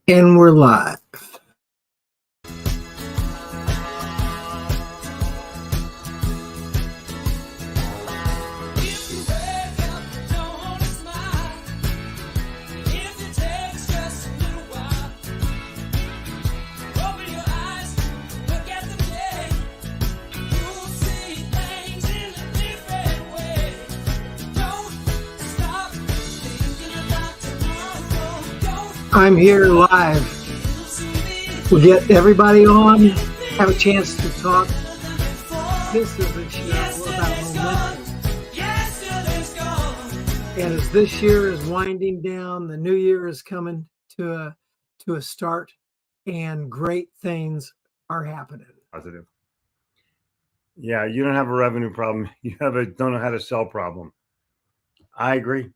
And we're live. I'm here live. We'll get everybody on, have a chance to talk. This is a show about momentum. And as this year is winding down, the new year is coming to a start, and great things are happening. Positive. Yeah, you don't have a revenue problem. You have a don't know how to sell problem. I agree.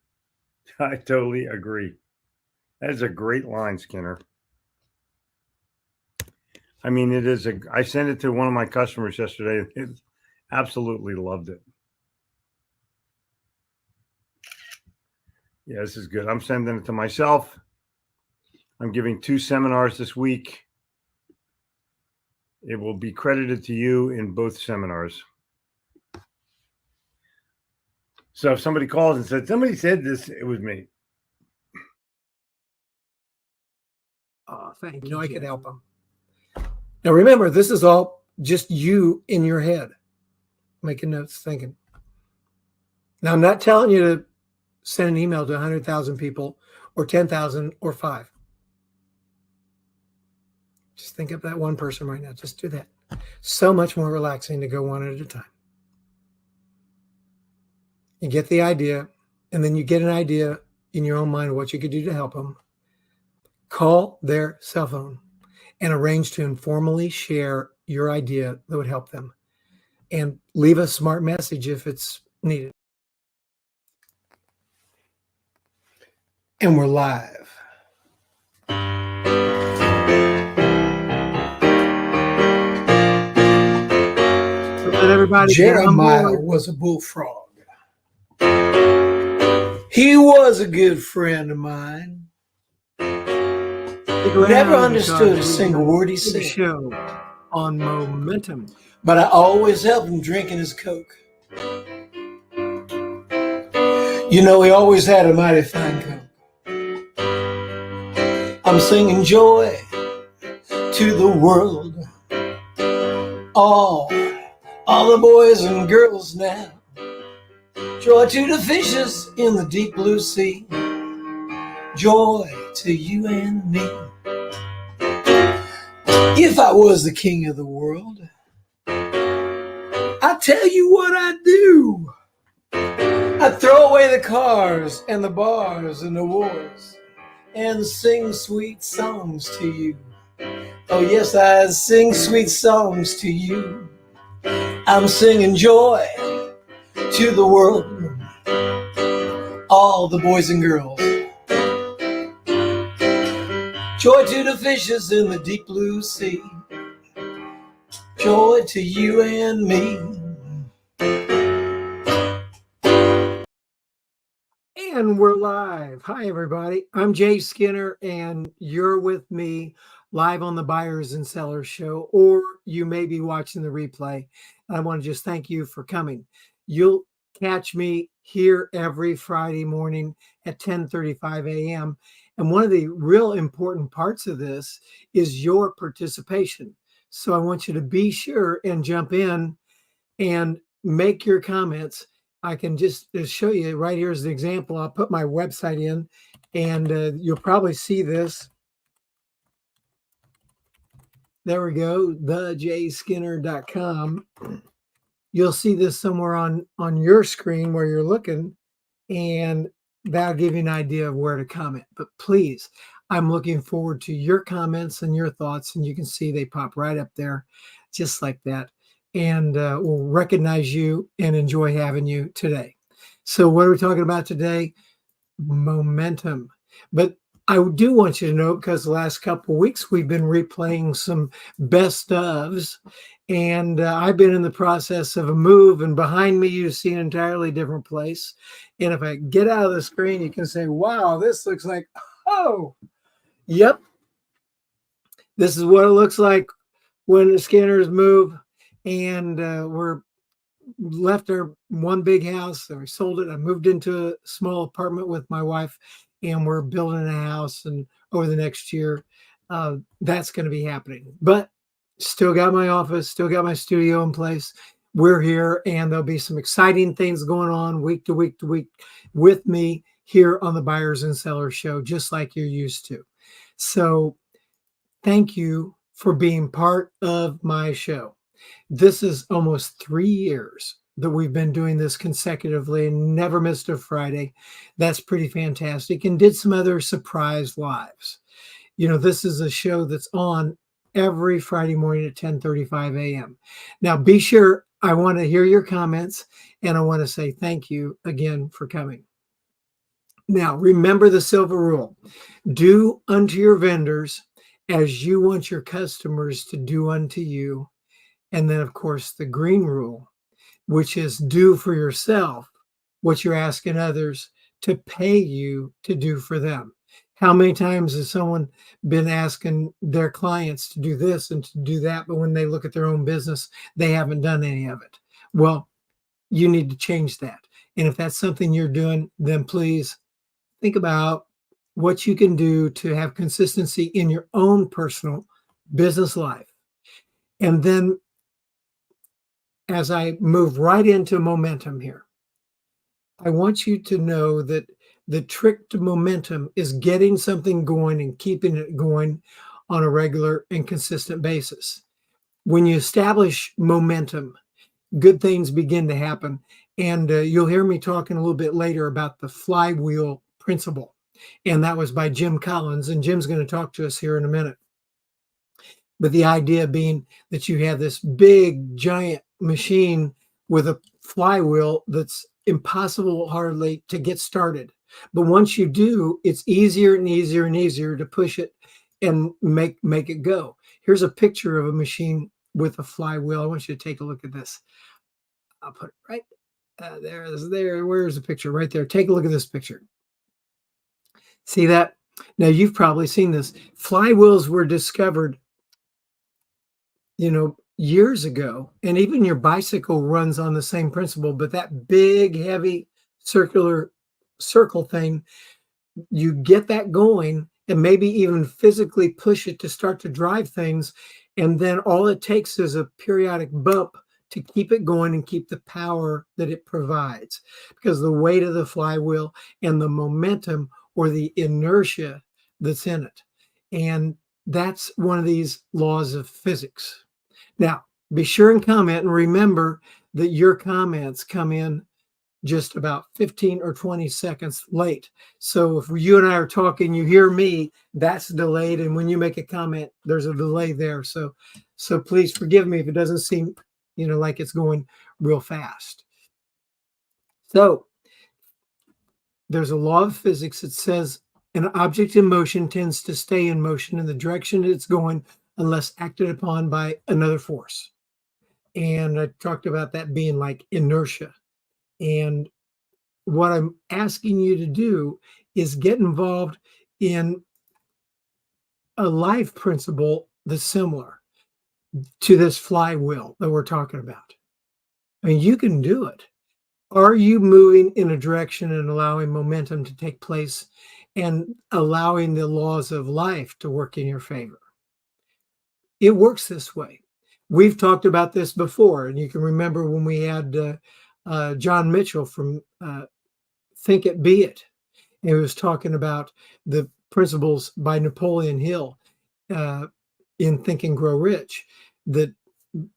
I totally agree. That is a great line, Skinner. I mean, it is I sent it to one of my customers yesterday. It absolutely loved it. Yeah, this is good. I'm sending it to myself. I'm giving 2 seminars this week. It will be credited to you in both seminars. So if somebody calls and said, somebody said this, it was me. Oh, thank you. I could help them. Now, remember, this is all just you in your head, making notes, thinking. Now, I'm not telling you to send an email to 100,000 people or 10,000 or 5. Just think of that one person right now. Just do that. So much more relaxing to go one at a time. You get the idea, and then you get an idea in your own mind of what you could do to help them. Call their cell phone and arrange to informally share your idea that would help them. And leave a smart message if it's needed. And we're live. Let everybody Jeremiah was a bullfrog. He was a good friend of mine. Never understood a single word he said. Show on momentum, but I always helped him drinking his Coke. You know, he always had a mighty fine Coke. I'm singing joy to the world. All the boys and girls now. Joy to the fishes in the deep blue sea. Joy to you and me. If I was the king of the world, I'd tell you what I'd do. I'd throw away the cars and the bars and the wars and sing sweet songs to you. Oh yes, I'd sing sweet songs to you. I'm singing joy to the world, all the boys and girls. Joy to the fishes in the deep blue sea. Joy to you and me. And we're live. Hi, everybody. I'm Jay Skinner, and you're with me live on the Buyers and Sellers Show, or you may be watching the replay. And I want to just thank you for coming. You'll catch me here every Friday morning at 10:35 a.m. And one of the real important parts of this is your participation. So I want you to be sure and jump in and make your comments. I can just show you right here as the example. I'll put my website in, and you'll probably see this. There we go, thejayskinner.com. You'll see this somewhere on your screen where you're looking, and that'll give you an idea of where to comment. But please, I'm looking forward to your comments and your thoughts, and you can see they pop right up there just like that. And we'll recognize you and enjoy having you today. So what are we talking about today? Momentum. But I do want you to know, because the last couple of weeks we've been replaying some best ofs, and I've been in the process of a move, and behind me you see an entirely different place. And if I get out of the screen, you can say, wow, this looks like, oh, yep, This is what it looks like when the scanners move, and we're left our one big house and we sold it. I moved into a small apartment with my wife, and we're building a house. And over the next year, that's going to be happening. But still got my office, still got my studio in place. We're here, and there'll be some exciting things going on week to week to week with me here on the Buyers and Sellers Show, just like you're used to. So thank you for being part of my show. This is almost 3 years that we've been doing this consecutively and never missed a Friday. That's pretty fantastic. And did some other surprise lives. You know, this is a show that's on every Friday morning at 10:35 a.m. Now, be sure, I want to hear your comments, and I want to say thank you again for coming. Now, remember the silver rule. Do unto your vendors as you want your customers to do unto you. And then, of course, the green rule, which is do for yourself what you're asking others to pay you to do for them. How many times has someone been asking their clients to do this and to do that, but when they look at their own business, they haven't done any of it? Well, you need to change that. And if that's something you're doing, then please think about what you can do to have consistency in your own personal business life. And then as I move right into momentum here, I want you to know that the trick to momentum is getting something going and keeping it going on a regular and consistent basis. When you establish momentum, good things begin to happen. And you'll hear me talking a little bit later about the flywheel principle. And that was by Jim Collins. And Jim's going to talk to us here in a minute. But the idea being that you have this big, giant machine with a flywheel that's impossible hardly to get started. But once you do, it's easier and easier and easier to push it and make it go. Here's a picture of a machine with a flywheel. I want you to take a look at this. I'll put it right there. Where's the picture? Right there. Take a look at this picture. See that? Now, you've probably seen this. Flywheels were discovered, years ago, and even your bicycle runs on the same principle, but that big, heavy circle thing, you get that going and maybe even physically push it to start to drive things. And then all it takes is a periodic bump to keep it going and keep the power that it provides, because the weight of the flywheel and the momentum or the inertia that's in it. And that's one of these laws of physics. Now, be sure and comment, and remember that your comments come in just about 15 or 20 seconds late. So if you and I are talking, you hear me, that's delayed. And when you make a comment, there's a delay there. So please forgive me if it doesn't seem, like it's going real fast. So there's a law of physics that says an object in motion tends to stay in motion in the direction it's going unless acted upon by another force. And I talked about that being like inertia. And what I'm asking you to do is get involved in a life principle that's similar to this flywheel that we're talking about. I mean, you can do it. Are you moving in a direction and allowing momentum to take place and allowing the laws of life to work in your favor? It works this way. We've talked about this before, and you can remember when we had John Mitchell from Think It, Be It. And he was talking about the principles by Napoleon Hill in Think and Grow Rich, that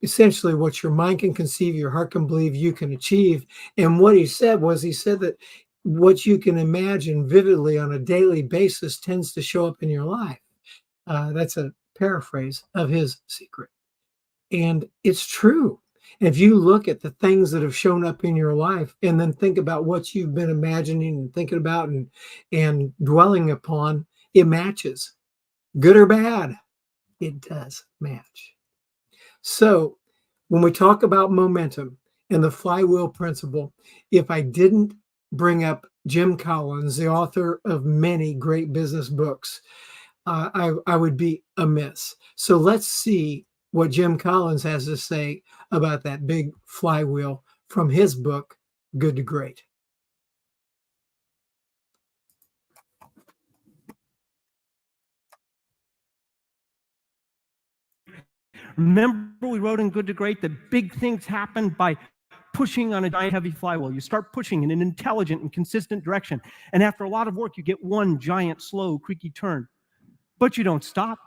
essentially what your mind can conceive, your heart can believe, you can achieve. And what he said that what you can imagine vividly on a daily basis tends to show up in your life. That's a paraphrase of his secret. And it's true. If you look at the things that have shown up in your life and then think about what you've been imagining and thinking about and dwelling upon, it matches. Good or bad, it does match. So when we talk about momentum and the flywheel principle, if I didn't bring up Jim Collins, the author of many great business books, I would be amiss. So let's see what Jim Collins has to say about that big flywheel from his book, Good to Great. Remember we wrote in Good to Great that big things happen by pushing on a giant heavy flywheel. You start pushing in an intelligent and consistent direction. And after a lot of work, you get one giant, slow, creaky turn. But you don't stop.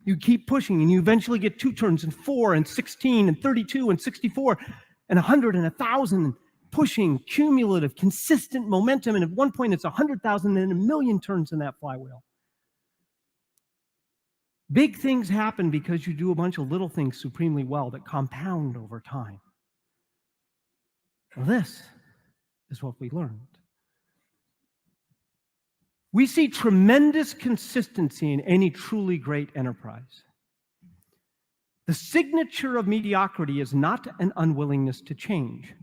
You keep pushing and you eventually get 2 turns and 4 and 16 and 32 and 64 and 100 and 1,000, pushing cumulative, consistent momentum. And at one point it's 100,000 and 1,000,000 turns in that flywheel. Big things happen because you do a bunch of little things supremely well that compound over time. Well, this is what we learned. We see tremendous consistency in any truly great enterprise. The signature of mediocrity is not an unwillingness to change.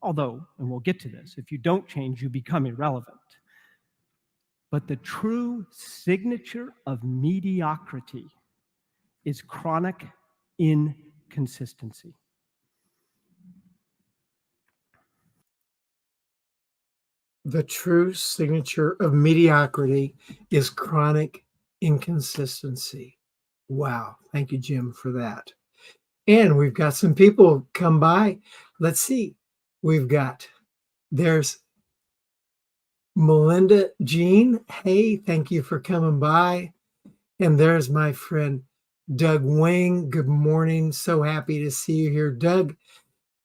Although, and we'll get to this, if you don't change, you become irrelevant. But the true signature of mediocrity is chronic inconsistency. The true signature of mediocrity is chronic inconsistency. Wow. Thank you, Jim, for that. And we've got some people come by. Let's see. There's Melinda Jean. Hey, thank you for coming by. And there's my friend Doug Wing. Good morning. So happy to see you here, Doug.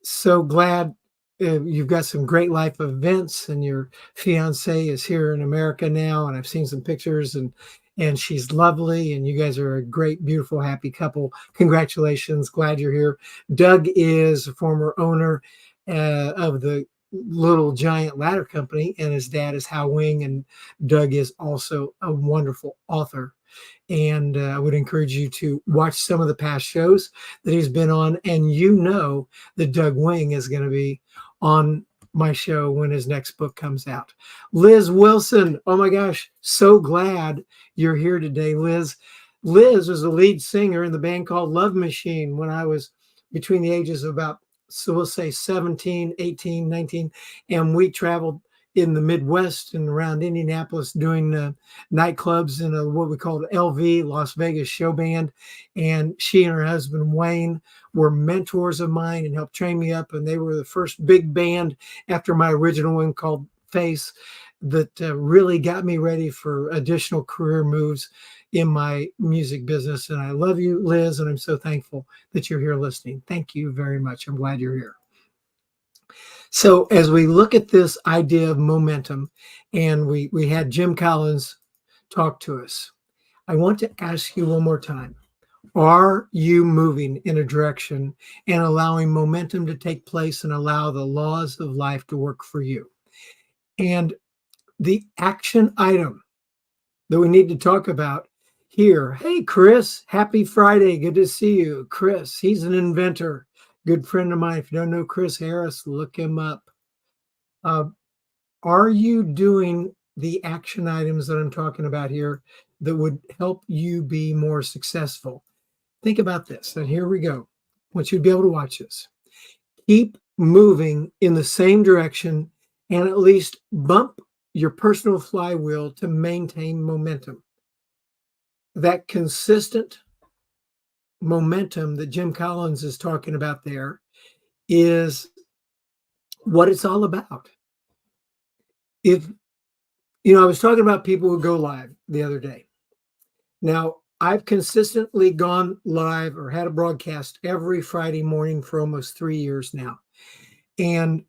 So glad you've got some great life events, and your fiance is here in America now. And I've seen some pictures, and she's lovely. And you guys are a great, beautiful, happy couple. Congratulations. Glad you're here. Doug is a former owner of the Little Giant Ladder Company, and his dad is Hal Wing, and Doug is also a wonderful author. And I would encourage you to watch some of the past shows that he's been on, and you know that Doug Wing is going to be on my show when his next book comes out. Liz Wilson, oh my gosh, so glad you're here today, Liz. Liz was the lead singer in the band called Love Machine when I was between the ages of about, so we'll say 17, 18, 19, and we traveled in the Midwest and around Indianapolis doing nightclubs in what we called LV, Las Vegas show band. And she and her husband, Wayne, were mentors of mine and helped train me up. And they were the first big band after my original one called Face that really got me ready for additional career moves in my music business. And I love you, Liz, and I'm so thankful that you're here listening. Thank you very much. I'm glad you're here. So as we look at this idea of momentum, and we had Jim Collins talk to us, I want to ask you one more time. Are you moving in a direction and allowing momentum to take place and allow the laws of life to work for you? And the action item that we need to talk about here. Hey, Chris, happy Friday. Good to see you. Chris, he's an inventor. Good friend of mine. If you don't know Chris Harris, look him up. Are you doing the action items that I'm talking about here that would help you be more successful? Think about this. And here we go. I want you to be able to watch this. Keep moving in the same direction and at least bump your personal flywheel to maintain momentum. That consistent momentum that Jim Collins is talking about there is what it's all about. If, I was talking about people who go live the other day. Now, I've consistently gone live or had a broadcast every Friday morning for almost 3 years now. And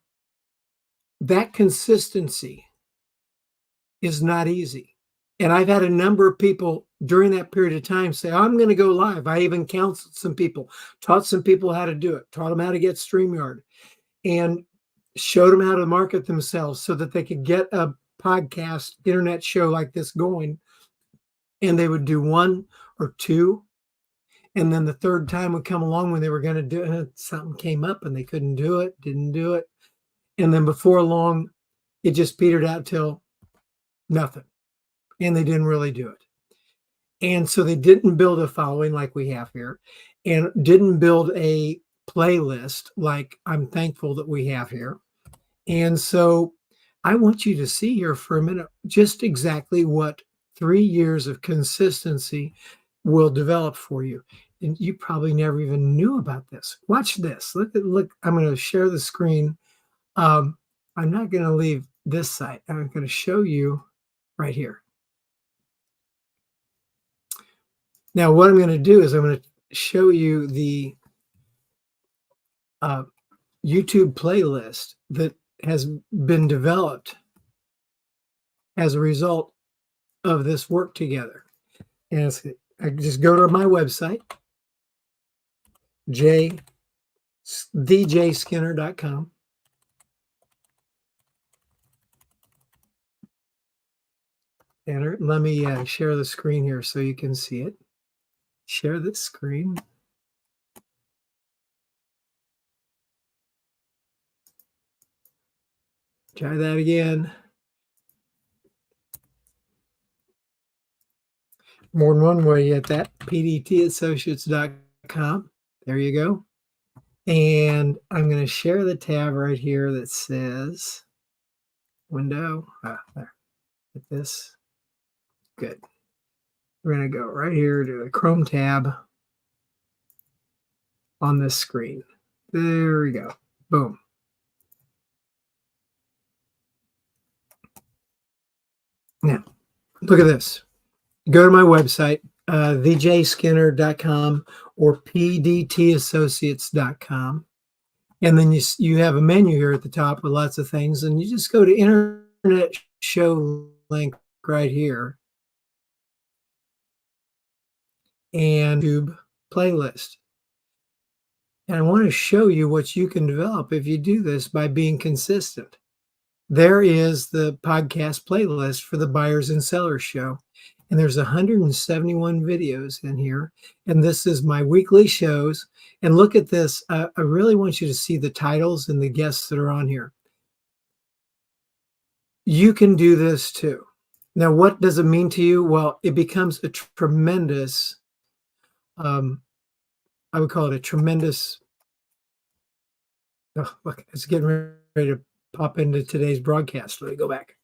that consistency is not easy. And I've had a number of people during that period of time say, I'm going to go live. I even counseled some people, taught some people how to do it, taught them how to get StreamYard, and showed them how to market themselves so that they could get a podcast, internet show like this going. And they would do 1 or 2. And then the third time would come along when they were going to do it. Something came up and they couldn't do it, didn't do it. And then before long, it just petered out till nothing. And they didn't really do it. And so they didn't build a following like we have here, and didn't build a playlist like I'm thankful that we have here. And so I want you to see here for a minute just exactly what 3 years of consistency will develop for you. And you probably never even knew about this. Watch this. Look, I'm going to share the screen. I'm not going to leave this site. I'm going to show you right here. Now, what I'm going to do is I'm going to show you the YouTube playlist that has been developed as a result of this work together. And I just go to my website, djskinner.com. And let me share the screen here so you can see it. Share the screen. Try that again. More than one way at that. pdtassociates.com. There you go. And I'm going to share the tab right here that says window. There. Get this. Good. We're going to go right here to the Chrome tab on this screen. There we go. Boom. Now, look at this. Go to my website, thejskinner.com or pdtassociates.com. And then you have a menu here at the top with lots of things. And you just go to Internet Show link right here. And YouTube playlist. And I want to show you what you can develop if you do this by being consistent. There is the podcast playlist for the Buyers and Sellers Show. And there's 171 videos in here. And this is my weekly shows. And look at this. I really want you to see the titles and the guests that are on here. You can do this too. Now, what does it mean to you? Well, it becomes a tremendous, I would call it a tremendous, oh, look, it's getting ready to pop into today's broadcast. Let me go back.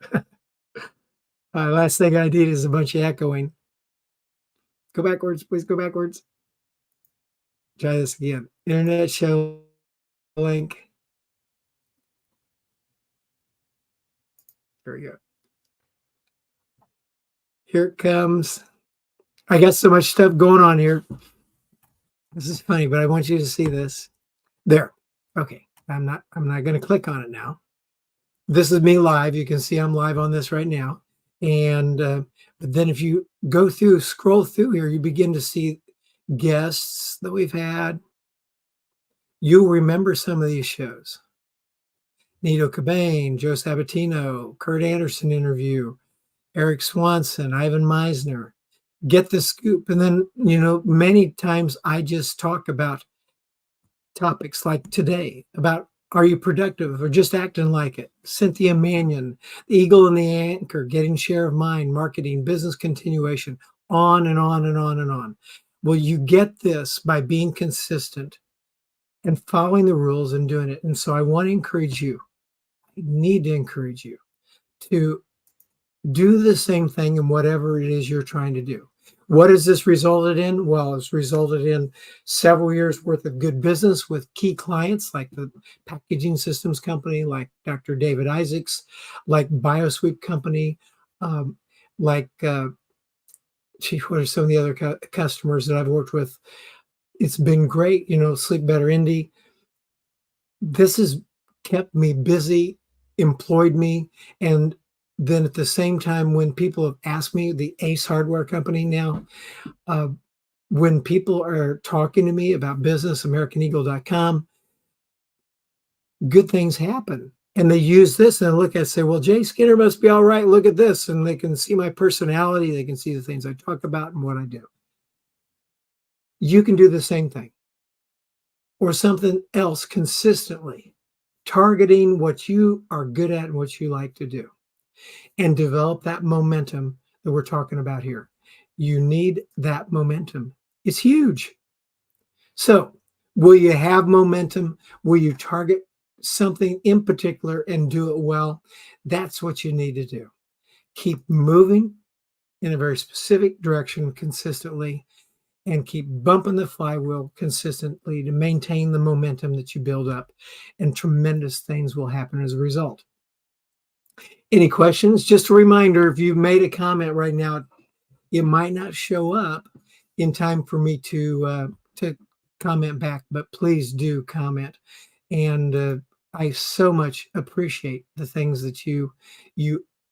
Last thing I did is a bunch of echoing. Go backwards, please go backwards. Try this again. Internet show link. There we go. Here it comes. I got so much stuff going on here. This is funny, but I want you to see this. There. Okay. I'm not going to click on it now. This is me live. You can see I'm live on this right now. And but then if you go through, scroll through here, you begin to see guests that we've had. You'll remember some of these shows. Nito Cobain, Joe Sabatino, Kurt Anderson interview, Eric Swanson, Ivan Meisner. Get the scoop. And then, many times I just talk about topics like today, about are you productive or just acting like it? Cynthia Mannion, the Eagle and the Anchor, getting share of mind, marketing, business continuation, on and on and on and on. Well, you get this by being consistent and following the rules and doing it. And so I want to encourage you, I need to encourage you to do the same thing in whatever it is you're trying to do. What has this resulted in? Well, it's resulted in several years worth of good business with key clients like the packaging systems company, like Dr. David Isaacs, like BioSweep company, what are some of the other customers that I've worked with? It's been great, Sleep Better Indy. This has kept me busy, employed me, and then at the same time, when people have asked me, the Ace Hardware company now, when people are talking to me about business, AmericanEagle.com, good things happen. And they use this and look at it and say, well, Jay Skinner must be all right. Look at this. And they can see my personality. They can see the things I talk about and what I do. You can do the same thing or something else consistently, targeting what you are good at and what you like to do. And develop that momentum that we're talking about here. You need that momentum. It's huge. So, will you have momentum? Will you target something in particular and do it well? That's what you need to do. Keep moving in a very specific direction consistently and keep bumping the flywheel consistently to maintain the momentum that you build up, and tremendous things will happen as a result. Any questions? Just a reminder, if you've made a comment right now, it might not show up in time for me to comment back, but please do comment. And I so much appreciate the things that you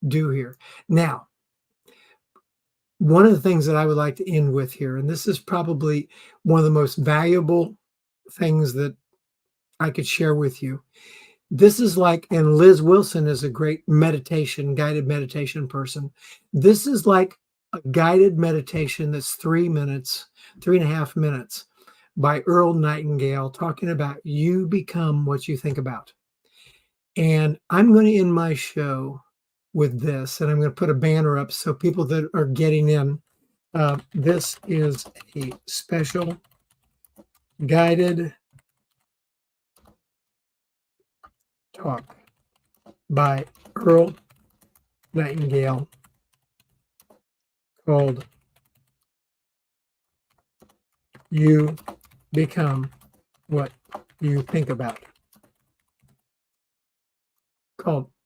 do here. Now, one of the things that I would like to end with here, and this is probably one of the most valuable things that I could share with you. This is like, and Liz Wilson is a great guided meditation person. This is like a guided meditation that's 3 minutes, 3.5 minutes by Earl Nightingale, talking about you become what you think about. And I'm going to end my show with this, and I'm going to put a banner up so people that are getting in, this is a special guided talk by Earl Nightingale called You Become What You Think About.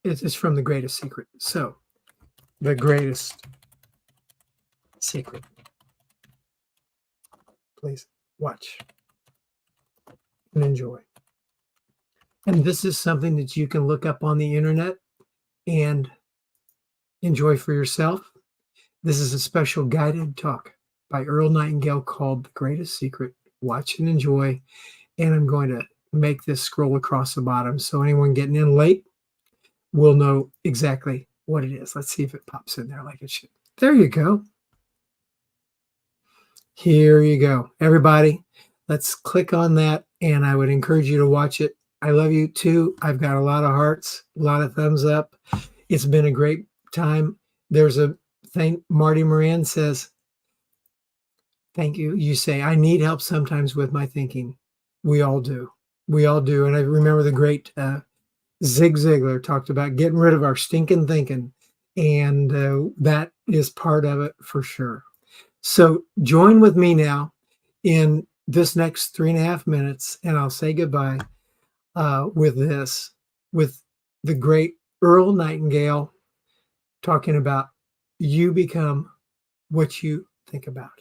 It's from The Greatest Secret. So, The Greatest Secret. Please watch and enjoy. And this is something that you can look up on the internet and enjoy for yourself. This is a special guided talk by Earl Nightingale called The Greatest Secret. Watch and enjoy. And I'm going to make this scroll across the bottom so anyone getting in late will know exactly what it is. Let's see if it pops in there like it should. There you go. Here you go. Everybody, let's click on that, and I would encourage you to watch it. I love you too. I've got a lot of hearts, a lot of thumbs up. It's been a great time. There's a thing, Marty Moran says, thank you. You say, I need help sometimes with my thinking. We all do. We all do. And I remember the great Zig Ziglar talked about getting rid of our stinking thinking. And that is part of it for sure. So join with me now in this next 3.5 minutes, and I'll say goodbye with the great Earl Nightingale talking about you become what you think about.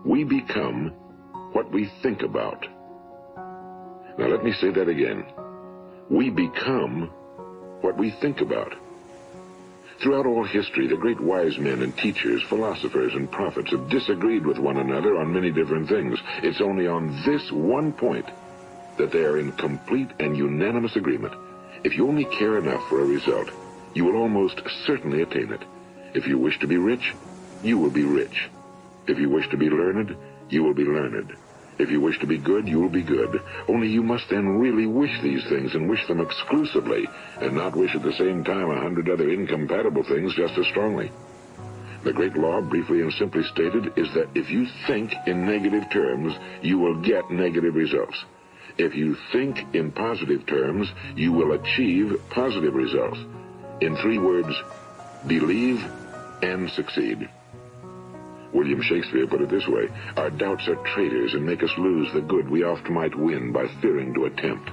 We become what we think about. Now let me say that again. We become what we think about. Throughout all history, the great wise men and teachers, philosophers and prophets have disagreed with one another on many different things. It's only on this one point that they are in complete and unanimous agreement. If you only care enough for a result, you will almost certainly attain it. If you wish to be rich, you will be rich. If you wish to be learned, you will be learned. If you wish to be good, you will be good. Only you must then really wish these things, and wish them exclusively, and not wish at the same time 100 other incompatible things just as strongly. The great law, briefly and simply stated, is that if you think in negative terms, you will get negative results. If you think in positive terms, you will achieve positive results. In 3 words, believe and succeed. William Shakespeare put it this way: our doubts are traitors and make us lose the good we oft might win by fearing to attempt.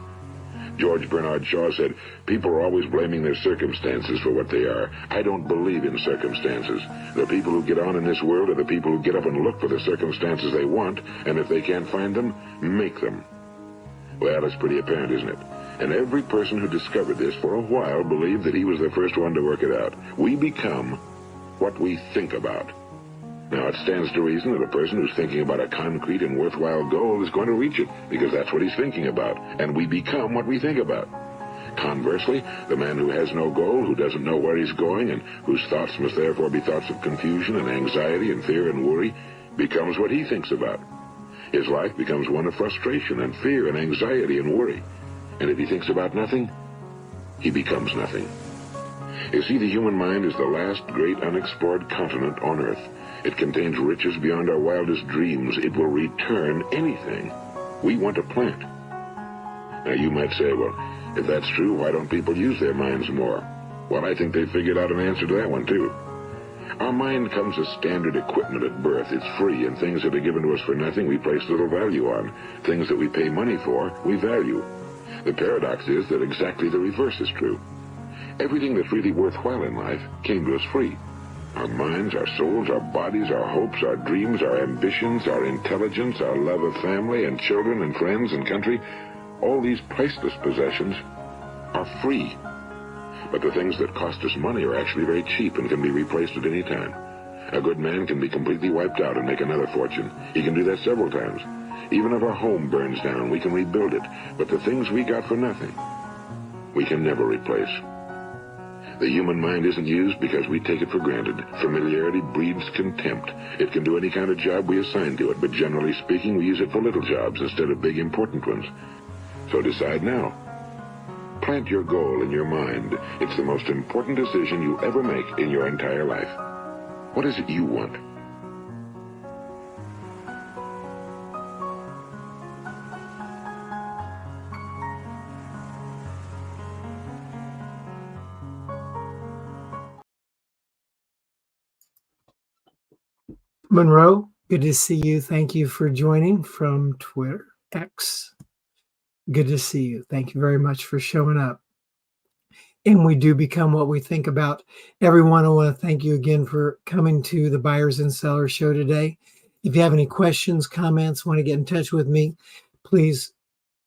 George Bernard Shaw said, people are always blaming their circumstances for what they are. I don't believe in circumstances. The people who get on in this world are the people who get up and look for the circumstances they want, and if they can't find them, make them. Well, it's pretty apparent, isn't it? And every person who discovered this for a while believed that he was the first one to work it out. We become what we think about. Now, it stands to reason that a person who's thinking about a concrete and worthwhile goal is going to reach it, because that's what he's thinking about, and we become what we think about. Conversely, the man who has no goal, who doesn't know where he's going, and whose thoughts must therefore be thoughts of confusion and anxiety and fear and worry, becomes what he thinks about. His life becomes one of frustration and fear and anxiety and worry. And if he thinks about nothing, he becomes nothing. You see, the human mind is the last great unexplored continent on Earth. It contains riches beyond our wildest dreams. It will return anything we want to plant. Now, you might say, well, if that's true, why don't people use their minds more? Well, I think they figured out an answer to that one, too. Our mind comes as standard equipment at birth. It's free, and things that are given to us for nothing we place little value on. Things that we pay money for, we value. The paradox is that exactly the reverse is true. Everything that's really worthwhile in life came to us free. Our minds, our souls, our bodies, our hopes, our dreams, our ambitions, our intelligence, our love of family and children and friends and country, all these priceless possessions are free. But the things that cost us money are actually very cheap and can be replaced at any time. A good man can be completely wiped out and make another fortune. He can do that several times. Even if our home burns down, we can rebuild it. But the things we got for nothing, we can never replace. The human mind isn't used because we take it for granted. Familiarity breeds contempt. It can do any kind of job we assign to it, but generally speaking, we use it for little jobs instead of big, important ones. So decide now. Plant your goal in your mind. It's the most important decision you ever make in your entire life. What is it you want? Monroe, good to see you. Thank you for joining from Twitter, X. Good to see you. Thank you very much for showing up. And we do become what we think about. Everyone, I want to thank you again for coming to the Buyers and Sellers Show today. If you have any questions, comments, want to get in touch with me, please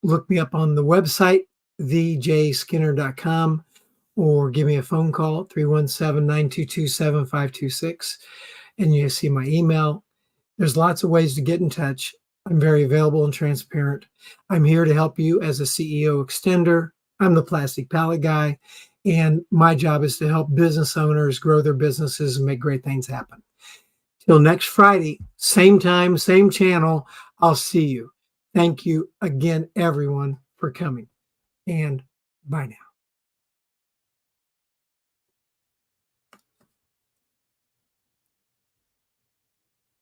look me up on the website, thejskinner.com, or give me a phone call, 317-922-7526. And you see my email. There's lots of ways to get in touch. I'm very available and transparent. I'm here to help you as a CEO extender. I'm the plastic pallet guy, and my job is to help business owners grow their businesses and make great things happen. Till next Friday, same time, same channel, I'll see you. Thank you again, everyone, for coming, and bye now.